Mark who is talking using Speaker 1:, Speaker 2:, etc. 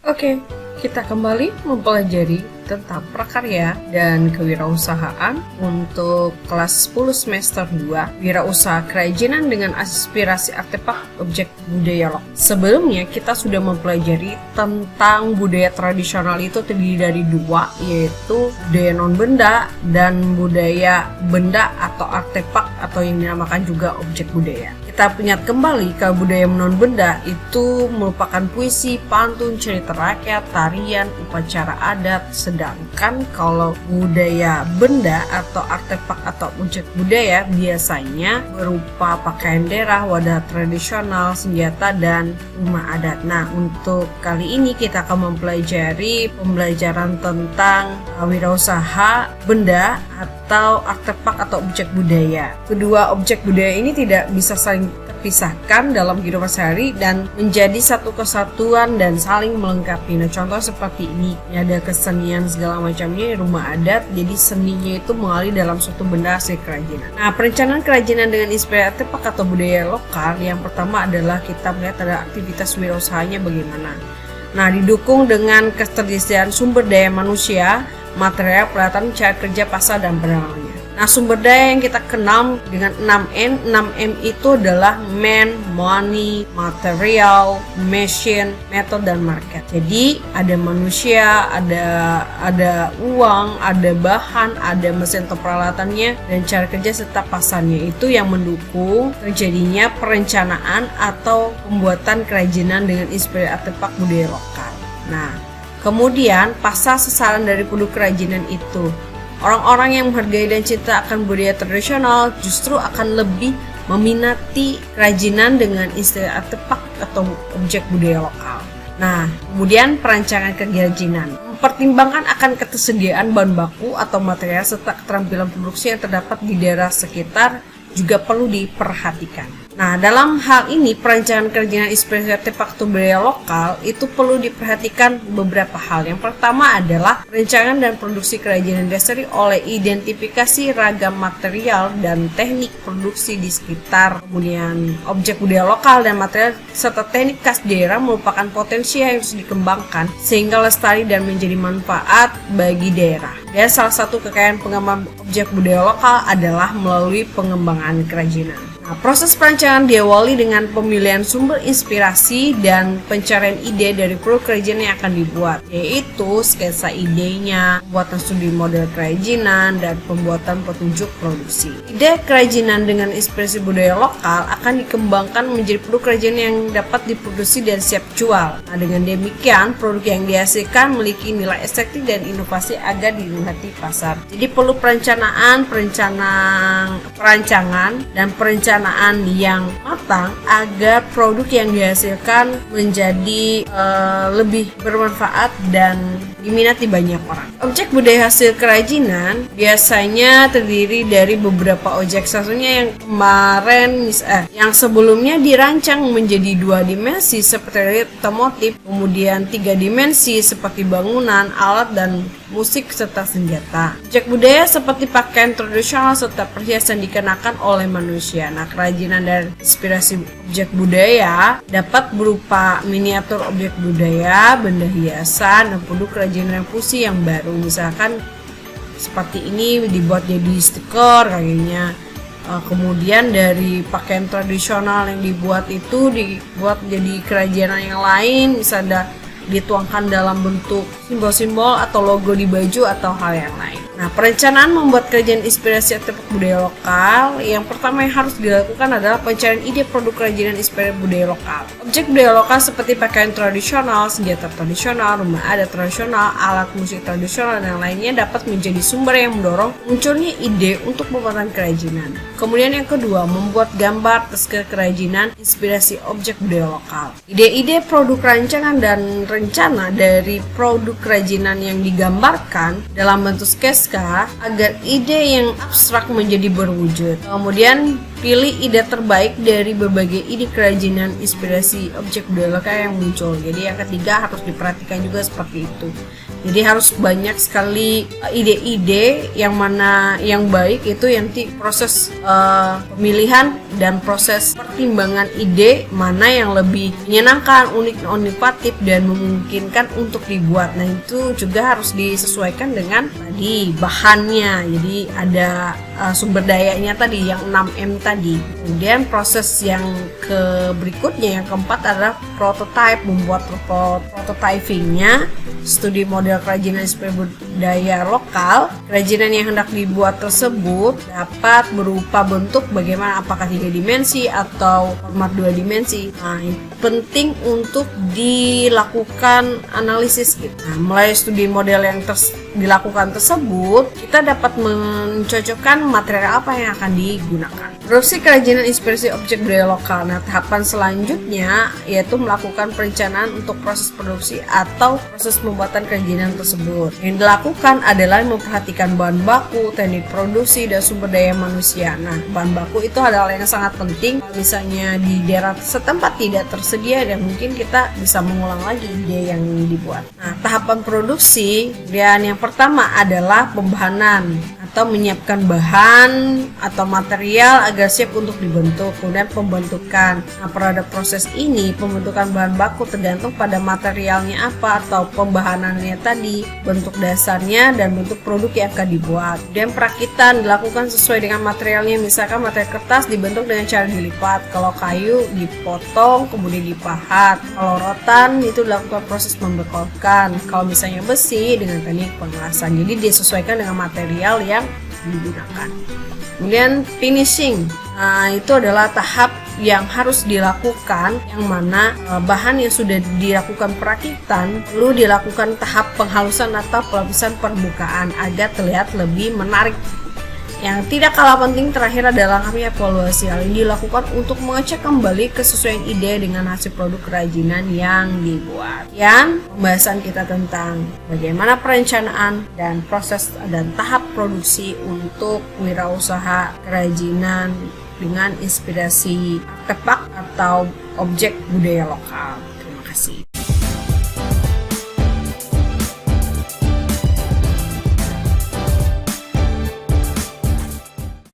Speaker 1: Oke, kita kembali mempelajari tentang prakarya dan kewirausahaan untuk kelas 10 semester 2, Wirausaha Kerajinan dengan Aspirasi Artefak Objek Budaya Lokal. Sebelumnya kita sudah mempelajari tentang budaya tradisional itu terdiri dari dua, yaitu budaya non-benda dan budaya benda atau artefak atau yang dinamakan juga objek budaya. Kita ingat kembali ke budaya non-benda itu merupakan puisi, pantun, cerita rakyat, tarian, upacara adat. Sedangkan kalau budaya benda atau artefak atau objek budaya biasanya berupa pakaian daerah, wadah tradisional, senjata, dan rumah adat. Nah, untuk kali ini kita akan mempelajari pembelajaran tentang wirausaha benda atau artefak atau objek budaya. Kedua objek budaya ini tidak bisa saling terpisahkan dalam kehidupan sehari dan menjadi satu kesatuan dan saling melengkapi. Nah, contoh seperti ini ada kesenian segala macamnya, rumah adat, jadi seninya itu mengalir dalam suatu benda hasil kerajinan. Nah, perencanaan kerajinan dengan inspirasi artefak atau budaya lokal yang pertama adalah kita melihat ada aktivitas wirausahanya bagaimana. Nah, didukung dengan ketersediaan sumber daya manusia, material, peralatan, cara kerja, pasar, dan perdagangannya. Nah, sumber daya yang kita kenal dengan 6M. 6M itu adalah man, money, material, machine, method, dan market. Jadi ada manusia, ada uang, ada bahan, ada mesin atau peralatannya, dan cara kerja serta pasarnya. Itu yang mendukung terjadinya perencanaan atau pembuatan kerajinan dengan inspirasi artefak budaya lokal. Nah, kemudian pasar sasaran dari produk kerajinan itu, orang-orang yang menghargai dan cinta akan budaya tradisional justru akan lebih meminati kerajinan dengan istilah artefak atau objek budaya lokal. Nah, kemudian perancangan kerajinan mempertimbangkan akan ketersediaan bahan baku atau material serta keterampilan produksi yang terdapat di daerah sekitar juga perlu diperhatikan. Nah, dalam hal ini perencanaan kerajinan inspirasi artefak atau budaya lokal itu perlu diperhatikan beberapa hal. Yang pertama adalah perencanaan dan produksi kerajinan dasari oleh identifikasi ragam material dan teknik produksi di sekitar. Kemudian objek budaya lokal dan material serta teknik khas daerah merupakan potensi yang harus dikembangkan sehingga lestari dan menjadi manfaat bagi daerah. Dan salah satu kekayaan pengembangan objek budaya lokal adalah melalui pengembangan kerajinan. Nah, proses perencanaan diawali dengan pemilihan sumber inspirasi dan pencarian ide dari produk kerajinan yang akan dibuat, yaitu sketsa idenya, pembuatan studi model kerajinan, dan pembuatan petunjuk produksi. Ide kerajinan dengan inspirasi budaya lokal akan dikembangkan menjadi produk kerajinan yang dapat diproduksi dan siap jual. Nah, dengan demikian, produk yang dihasilkan memiliki nilai estetik dan inovasi agar diminati pasar. Jadi perlu perancangan dan perencanaan yang matang agar produk yang dihasilkan menjadi lebih bermanfaat dan diminati banyak orang. Objek budaya hasil kerajinan biasanya terdiri dari beberapa objek, satunya yang yang sebelumnya dirancang menjadi 2 dimensi seperti otomotif, kemudian 3 dimensi seperti bangunan, alat, dan musik serta senjata. Objek budaya seperti pakaian tradisional serta perhiasan dikenakan oleh manusia. Nah, kerajinan dan inspirasi objek budaya dapat berupa miniatur objek budaya, benda hiasan, dan produk kerajinan reproduksi yang baru. Misalkan seperti ini dibuat jadi stiker kayaknya. Kemudian dari pakaian tradisional yang dibuat itu dibuat jadi kerajinan yang lain, misalnya dituangkan dalam bentuk simbol-simbol atau logo di baju atau hal yang lain. Nah, perencanaan membuat kerajinan inspirasi artefak budaya lokal, yang pertama yang harus dilakukan adalah pencarian ide produk kerajinan inspirasi budaya lokal. Objek budaya lokal seperti pakaian tradisional, senjata tradisional, rumah adat tradisional, alat musik tradisional, dan lainnya dapat menjadi sumber yang mendorong munculnya ide untuk pembuatan kerajinan. Kemudian yang kedua, membuat gambar teks kerajinan inspirasi objek budaya lokal. Ide-ide produk rancangan dan rencana dari produk kerajinan yang digambarkan dalam bentuk sketch naskah agar ide yang abstrak menjadi berwujud. Kemudian pilih ide terbaik dari berbagai ide kerajinan inspirasi objek budaya lokal yang muncul. Jadi yang ketiga harus diperhatikan juga seperti itu. Jadi harus banyak sekali ide-ide yang mana yang baik itu nanti proses pemilihan dan proses pertimbangan ide mana yang lebih menyenangkan, unik, inovatif dan memungkinkan untuk dibuat. Nah itu juga harus disesuaikan dengan tadi bahannya. Jadi ada sumber dayanya tadi yang 6M tadi. Kemudian proses yang berikutnya yang keempat adalah prototype, membuat prototypingnya, studi model kerajinan inspirasi budaya lokal. Kerajinan yang hendak dibuat tersebut dapat berupa bentuk bagaimana, apakah 3 dimensi atau format 2 dimensi. Nah, penting untuk dilakukan analisis gitu. Nah, mulai studi model yang dilakukan tersebut, kita dapat mencocokkan material apa yang akan digunakan. Produksi kerajinan inspirasi objek budaya lokal. Nah, tahapan selanjutnya yaitu melakukan perencanaan untuk proses produksi atau proses pembuatan kerajinan tersebut. Yang dilakukan adalah memperhatikan bahan baku, teknik produksi, dan sumber daya manusia. Nah, bahan baku itu adalah yang sangat penting. Misalnya di daerah setempat tidak tersedia dan mungkin kita bisa mengulang lagi ide yang dibuat. Nah, tahapan produksi dan yang pertama adalah pembahanan atau menyiapkan bahan atau material agar siap untuk dibentuk. Kemudian pembentukan. Nah, pada proses ini pembentukan bahan baku tergantung pada materialnya apa atau pembahanannya tadi, bentuk dasarnya dan bentuk produk yang akan dibuat. Kemudian perakitan dilakukan sesuai dengan materialnya. Misalkan material kertas dibentuk dengan cara dilipat, kalau kayu dipotong kemudian dipahat, kalau rotan itu dilakukan proses membekolkan, kalau misalnya besi dengan teknik pengelasan. Jadi disesuaikan dengan material yang digunakan. Kemudian finishing. Nah, itu adalah tahap yang harus dilakukan, yang mana bahan yang sudah dilakukan perakitan perlu dilakukan tahap penghalusan atau pelapisan permukaan agar terlihat lebih menarik. Yang tidak kalah penting terakhir adalah evaluasi. Hal ini dilakukan untuk mengecek kembali kesesuaian ide dengan hasil produk kerajinan yang dibuat. Yang pembahasan kita tentang bagaimana perencanaan dan proses dan tahap produksi untuk wirausaha kerajinan dengan inspirasi artefak atau objek budaya lokal. Terima kasih.